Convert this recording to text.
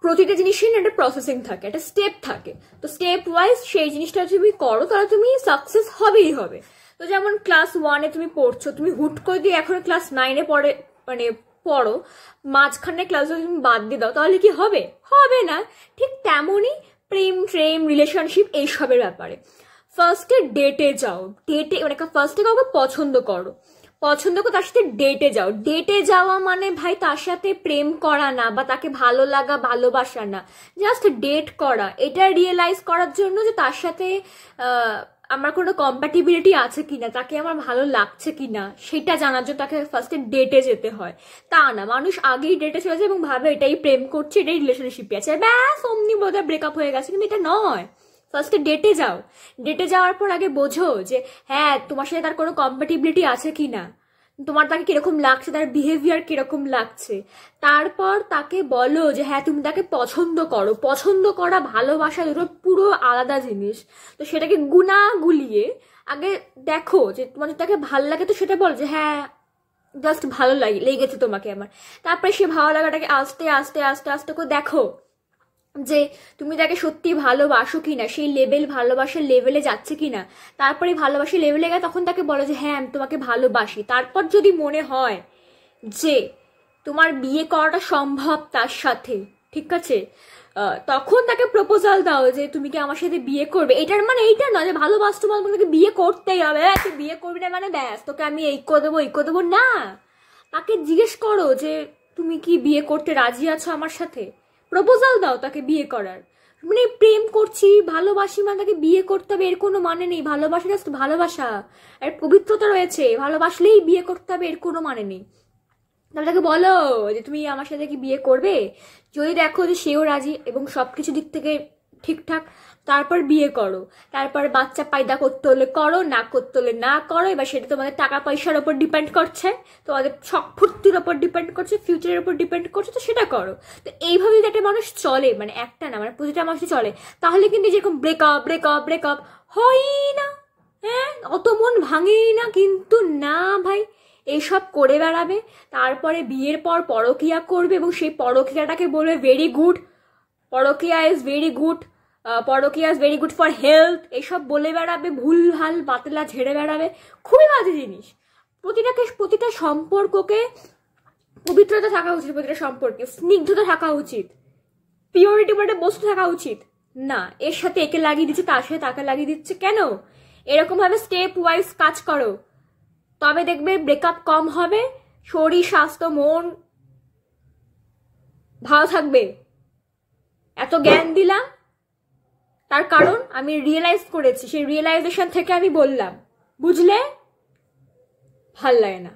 প্রতিটা জিনিসের একটা প্রসেসিং থাকে, একটা স্টেপ থাকে। তো স্টেপ ওয়াইজ সেই জিনিসটা তুমি করো তাহলে তুমি সাকসেস হবেই হবে। তো যেমন ক্লাস 1-এ তুমি পড়ছো, তুমি হুট করে দিয়ে এখন ক্লাস 9-এ পড়ে মানে পড়ো, মাঝখানে ক্লাস যদি তুমি বাদ দিয়ে দাও তাহলে কি হবে? হবে না। ঠিক তেমনই প্রেম ট্রেম রিলেশনশিপ এইসবের ব্যাপারে ফার্স্টে ডেটে যাও। ডেটে মানে ফার্স্টে কাউকে পছন্দ করো, পছন্দ করে তার সাথে ডেটে যাও। ডেটে যাওয়া মানে ভাই তার সাথে প্রেম করা না, বা তাকে ভালো লাগা ভালোবাসা না, জাস্ট ডেট করা। এটা রিয়েলাইজ করার জন্য যে তার সাথে আমার কোনো কম্প্যাটিবিলিটি আছে কিনা, তাকে আমার ভালো লাগছে কিনা সেটা জানার জন্য তাকে ফার্স্টে ডেটে যেতে হয়। তা না, মানুষ আগেই ডেটে চলে যায় এবং ভাবে এটাই প্রেম করছে, এটাই রিলেশনশিপে আছে, ব্যাস অমনি বোধহয় ব্রেকআপ হয়ে গেছে। কিন্তু এটা নয়। ফার্স্টে ডেটে যাও। ডেটে যাওয়ার পর আগে বোঝো যে হ্যাঁ তোমার সাথে তার কোনো কম্প্যাটিবিলিটি আছে কিনা, তোমার তাকে কিরকম লাগছে, তার বিহেভিয়ার কিরকম লাগছে। তারপর তাকে বলো যে হ্যাঁ তুমি তাকে পছন্দ করো। পছন্দ করা ভালোবাসা দুটো পুরো আলাদা জিনিস। তো সেটাকে গুলিয়ে আগে দেখো যে তোমার তাকে ভালো লাগে, তো সেটা বল যে হ্যাঁ জাস্ট ভালো লেগেছে তোমাকে আমার। তারপরে সে ভালো লাগাটাকে আস্তে আস্তে আস্তে আস্তে করে দেখো যে তুমি তাকে সত্যি ভালোবাসো কিনা, সেই ভালোবাসার লেভেলে যাচ্ছে কিনা। তারপরে ভালোবাসার লেভেলে গেলে তখন তাকে বলো যে হ্যাঁ আমি তোমাকে ভালোবাসি। তারপর যদি মনে হয় যে তোমার বিয়ে করাটা সম্ভব তার সাথে, ঠিক আছে, তখন তাকে প্রপোজাল দাও যে তুমি কি আমার সাথে বিয়ে করবে। এটার মানে এইটা নয় যে ভালোবাসতো মানে তোমাকে বিয়ে করতেই হবে, তুই বিয়ে করবি না মানে ব্যাস তোকে আমি এই করে দেবো না। তাকে জিজ্ঞেস করো যে তুমি কি বিয়ে করতে রাজি আছো আমার সাথে, প্রপোজাল দাও তাকে বিয়ে করার। মানে প্রেম করছি ভালোবাসি মানে তাকে বিয়ে করতে হবে এর কোনো মানে নেই। ভালোবাসা জাস্ট ভালোবাসা, আর পবিত্রতা রয়েছে, ভালোবাসলেই বিয়ে করতে হবে এর কোনো মানে নেই। তাহলে তাকে বলো যে তুমি আমার সাথে কি বিয়ে করবে। যদি দেখো যে সেও রাজি এবং সবকিছু দিক থেকে ঠিকঠাক, তারপর বিয়ে করো। তারপর বাচ্চা পায়দা করতে হলে করো, না করতে হলে না করো। এবার সেটা তোমাদের টাকা পয়সার ওপর ডিপেন্ড করছে, তোমাদের শখ ফুর্তির ওপর ডিপেন্ড করছে, ফিউচারের ওপর ডিপেন্ড করছে, তো সেটা করো। তো এইভাবে যদি একটা মানুষ চলে, মানে একটা না মানে প্রতিটা মানুষই চলে, তাহলে কিন্তু যেরকম ব্রেকআপ ব্রেকআপ ব্রেকআপ হয়ই না। হ্যাঁ অত মন ভাঙেই না কিন্তু। না ভাই, এইসব করে বেড়াবে, তারপরে বিয়ের পর পরকিয়া করবে এবং সেই পরকিয়াটাকে বলবে ভেরি গুড, পরকিয়া ইজ ভেরি গুড, পরকিয়া is very good for health, এইসব বলে বেড়াবে, ভুল ভাল বাতলা ঝেড়ে বেড়াবে। খুবই বাজে জিনিস। প্রতিটা সম্পর্ককে পবিত্রতা থাকা উচিত, প্রতিটা সম্পর্কে স্নিগ্ধতা থাকা উচিত, পিওরিটি বলে বস্তু থাকা উচিত না। এর সাথে একে লাগিয়ে দিচ্ছে, তার সাথে তাকে লাগিয়ে দিচ্ছে কেন? এরকম ভাবে স্টেপ ওয়াইজ কাজ করো, তবে দেখবে ব্রেকআপ কম হবে, শরীর স্বাস্থ্য মন ভালো থাকবে। এত জ্ঞান দিলাম তার কারণ আমি রিয়েলাইজ করেছি, সেই রিয়েলাইজেশন থেকে আমি বললাম, বুঝলে? ভাল লাগে না।